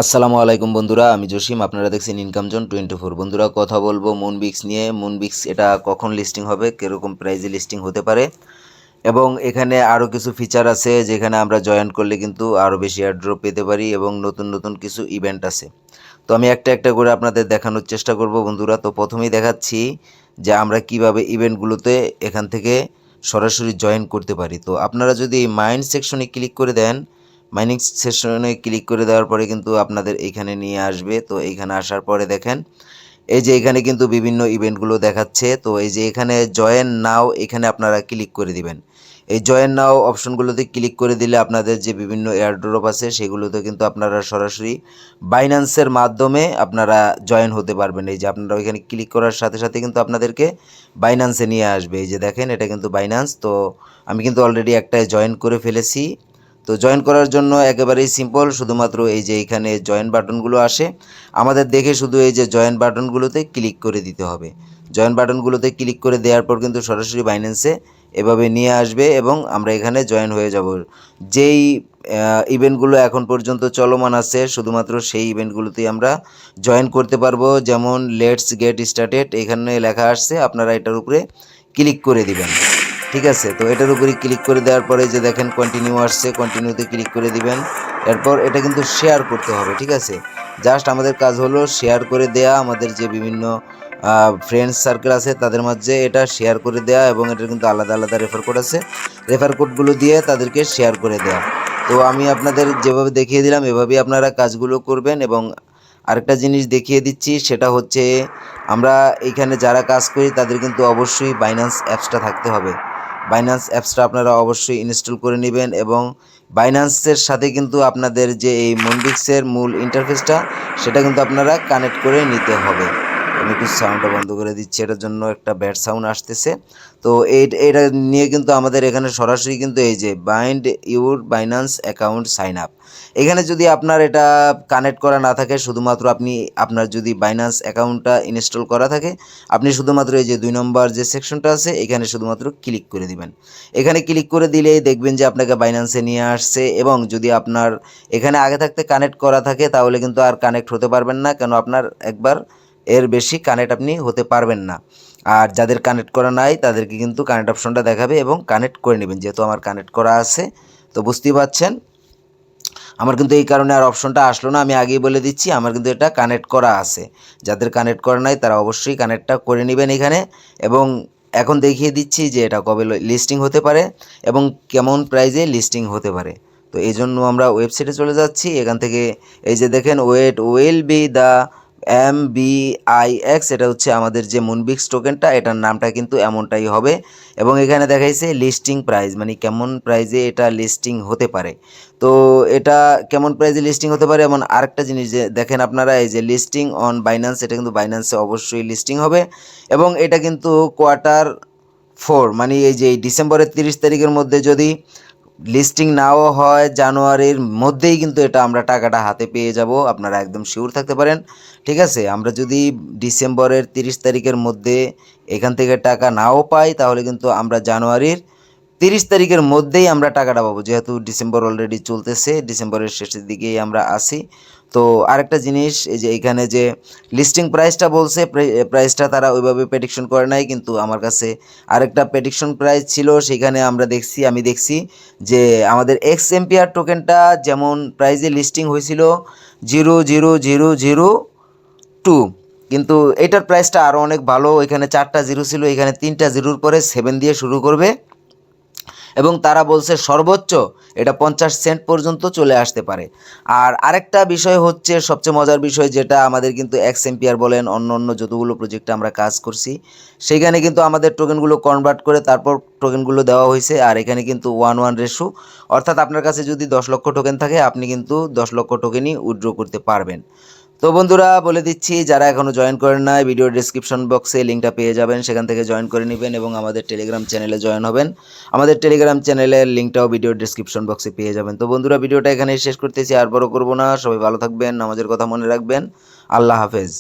আসসালামু আলাইকুম বন্ধুরা, আমি জসিম। আপনারা দেখছেন ইনকাম জোন 24। বন্ধুরা, কথা বলবো মুনবিক্স নিয়ে। মুনবিক্স এটা কখন লিস্টিং হবে, কীরকম প্রাইজে লিস্টিং হতে পারে, এবং এখানে আরও কিছু ফিচার আছে যেখানে আমরা জয়েন করলে কিন্তু আরও বেশি এয়ারড্রপ পেতে পারি, এবং নতুন নতুন কিছু ইভেন্ট আছে। তো আমি একটা একটা করে আপনাদের দেখানোর চেষ্টা করব বন্ধুরা। তো প্রথমেই দেখাচ্ছি যে আমরা কিভাবে ইভেন্টগুলোতে এখান থেকে সরাসরি জয়েন করতে পারি। তো আপনারা যদি মাইন্ড সেকশনে ক্লিক করে দেন, মাইনিং সেকশনে ক্লিক করে দেওয়ার পরে কিন্তু আপনাদের এইখানে নিয়ে আসবে। তো এইখানে আসার পরে দেখেন এই যে এখানে কিন্তু বিভিন্ন ইভেন্টগুলো দেখাচ্ছে। তো এই যে এখানে জয়েন নাও, এখানে আপনারা ক্লিক করে দিবেন। এই জয়েন নাও অপশনগুলোতে ক্লিক করে দিলে আপনাদের যে বিভিন্ন এয়ারড্রপ আছে সেগুলোতে কিন্তু আপনারা সরাসরি বাইন্যান্সের মাধ্যমে আপনারা জয়েন হতে পারবেন। এই যে আপনারা ওইখানে ক্লিক করার সাথে সাথে কিন্তু আপনাদেরকে বাইন্যান্সে নিয়ে আসবে। এই যে দেখেন, এটা কিন্তু বাইন্যান্স। তো আমি কিন্তু অলরেডি একটায় জয়েন করে ফেলেছি। তো জয়েন করার জন্য একেবারেই সিম্পল, শুধুমাত্র এই যে এখানে জয়েন বাটনগুলো আসে, আমাদের দেখে শুধু এই যে জয়েন বাটনগুলোতে ক্লিক করে দিতে হবে। জয়েন বাটনগুলোতে ক্লিক করে দেওয়ার পর কিন্তু সরাসরি বাইন্যান্সে এভাবে নিয়ে আসবে, এবং আমরা এখানে জয়েন হয়ে যাব। যেই ইভেন্টগুলো এখন পর্যন্ত চলমান আছে, শুধুমাত্র সেই ইভেন্টগুলোতেই আমরা জয়েন করতে পারবো। যেমন লেটস গেট স্টার্টেড এখানে লেখা আসছে, আপনারা এটার উপরে ক্লিক করে দিবেন। ঠিক আছে, তো এটার উপরে ক্লিক করে দেওয়ার পরে যে দেখেন কন্টিনিউ আসছে, কন্টিনিউতে ক্লিক করে দিবেন। এরপর এটা কিন্তু শেয়ার করতে হবে। ঠিক আছে, জাস্ট আমাদের কাজ হলো শেয়ার করে দেয়া, আমাদের যে বিভিন্ন ফ্রেন্ডস সার্কেল আছে তাদের মাঝে এটা শেয়ার করে দেয়া, এবং এটার কিন্তু আলাদা আলাদা রেফার কোড আছে, রেফার কোডগুলো দিয়ে তাদেরকে শেয়ার করে দেয়া। তো আমি আপনাদের যেভাবে দেখিয়ে দিলাম এভাবেই আপনারা কাজগুলো করবেন। এবং আরেকটা জিনিস দেখিয়ে দিচ্ছি, সেটা হচ্ছে আমরা এইখানে যারা কাজ করি তাদের কিন্তু অবশ্যই বাইন্যান্স অ্যাপসটা থাকতে হবে। বাইন্যান্স অ্যাপসটা আপনারা অবশ্যই ইনস্টল করে নেবেন, এবং বাইন্যান্সের সাথে কিন্তু আপনাদের যে এই মুনবিক্সের মূল ইন্টারফেসটা সেটা কিন্তু আপনারা কানেক্ট করে নিতে হবে। আমি একটু সাউন্ডটা বন্ধ করে দিচ্ছি, এটার জন্য একটা ব্যাড সাউন্ড আসতেছে। তো এটা নিয়ে কিন্তু আমাদের এখানে সরাসরি কিন্তু এই যে bind your Binance account sign up, এখানে যদি আপনার এটা কানেক্ট করা না থাকে, শুধুমাত্র আপনার যদি বাইন্যান্স অ্যাকাউন্টটা ইনস্টল করা থাকে, আপনি শুধুমাত্র এই যে 2 নম্বর যে সেকশনটা আছে এখানে শুধুমাত্র ক্লিক করে দিবেন। এখানে ক্লিক করে দিলেই দেখবেন যে আপনাকে বাইন্যান্সে নিয়ে আসছে, এবং যদি আপনার এখানে আগে থাকতে কানেক্ট করা থাকে তাহলে কিন্তু আর কানেক্ট হতে পারবেন না, কেন আপনার একবার এর বেশি কানেক্ট আপনি হতে পারবেন না। আর যাদের কানেক্ট করা নাই তাদেরকে কিন্তু কানেক্ট অপশনটা দেখাবে, এবং কানেক্ট করে নেবেন। যেহেতু আমার কানেক্ট করা আছে, তো বুঝতেই পারছেন আমার কিন্তু এই কারণে আর অপশনটা আসলো না। আমি আগেই বলে দিচ্ছি, আমার কিন্তু এটা কানেক্ট করা আছে। যাদের কানেক্ট করা নাই তারা অবশ্যই কানেক্টটা করে নেবেন এখানে। এবং এখন দেখিয়ে দিচ্ছি যে এটা কবে লিস্টিং হতে পারে এবং কেমন প্রাইজে লিস্টিং হতে পারে। তো এই জন্য আমরা ওয়েবসাইটে চলে যাচ্ছি। এখান থেকে এই যে দেখেন, wait will be the MBIX, এটা হচ্ছে আমাদের যে মুনবিক্স টোকেনটা, এটার নামটা কিন্তু এমনটাই হবে। এবং এখানে দেখাইছে লিস্টিং প্রাইস, মানে কেমন প্রাইজে এটা লিস্টিং হতে পারে। তো এটা কেমন প্রাইজে লিস্টিং হতে পারে। এমন আরেকটা জিনিস যে দেখেন আপনারা, এই যে লিস্টিং অন বাইন্যান্স, এটা কিন্তু বাইন্যান্সে অবশ্যই লিস্টিং হবে। এবং এটা কিন্তু Q4, মানে এই যে ডিসেম্বরের 30 তারিখের মধ্যে যদি লিস্টিং নাও হয়, জানুয়ারির মধ্যেই কিন্তু এটা আমরা টাকাটা হাতে পেয়ে যাব, আপনারা একদম শিওর থাকতে পারেন। ঠিক আছে, আমরা যদি ডিসেম্বরের 30 তারিখের মধ্যে এখান থেকে টাকা নাও পাই, তাহলে কিন্তু আমরা জানুয়ারির 30 তারিখের মধ্যেই আমরা টাকাটা পাবো, যেহেতু ডিসেম্বর অলরেডি চলতেছে, ডিসেম্বরের শেষের দিকেই আমরা আসি। তো আরেকটা জিনিস, এই যে এখানে যে লিস্টিং প্রাইসটা বলছে, প্রাইসটা তারা ওইভাবে প্রেডিকশন করে নাই, কিন্তু আমার কাছে আরেকটা প্রেডিকশন প্রাইস ছিল, সেখানে আমি দেখছি যে আমাদের এক্সএমপিআর টোকেনটা যেমন প্রাইজে লিস্টিং হয়েছিল 0.0002, কিন্তু এটার প্রাইসটা আরও অনেক ভালো। এখানে 4টা জিরো ছিল, এখানে 3টা জিরোর পরে 7 দিয়ে শুরু করবে, এবং তারা বলছে সর্বোচ্চ এটা 50 সেন্ট পর্যন্ত চলে আসতে পারে। আর আরেকটা বিষয় হচ্ছে সবচেয়ে মজার বিষয়, যেটা আমাদের কিন্তু এক্সএমপিআর বলেন, অন্য অন্য যতগুলো প্রজেক্টে আমরা কাজ করছি সেখানে কিন্তু আমাদের টোকেনগুলো কনভার্ট করে তারপর টোকেনগুলো দেওয়া হয়েছে। আর এখানে কিন্তু 1:1 রেশো, অর্থাৎ আপনার কাছে যদি 10 লক্ষ টোকেন থাকে, আপনি কিন্তু 10 লক্ষ টোকেনই উইথড্র করতে পারবেন। তো বন্ধুরা, বলে দিচ্ছি, যারা এখনও জয়েন করেন নাই, ভিডিও ডেসক্রিপশন বক্সে লিঙ্কটা পেয়ে যাবেন, সেখান থেকে জয়েন করে নেবেন এবং আমাদের টেলিগ্রাম চ্যানেলে জয়েন হবেন। আমাদের টেলিগ্রাম চ্যানেলের লিঙ্কটাও ভিডিও ডেসক্রিপশন বক্সে পেয়ে যাবেন। তো বন্ধুরা, ভিডিওটা এখানেই শেষ করতেছি, আর বড় করব না। সবাই ভালো থাকবেন, নামাজের কথা মনে রাখবেন। আল্লাহ হাফেজ।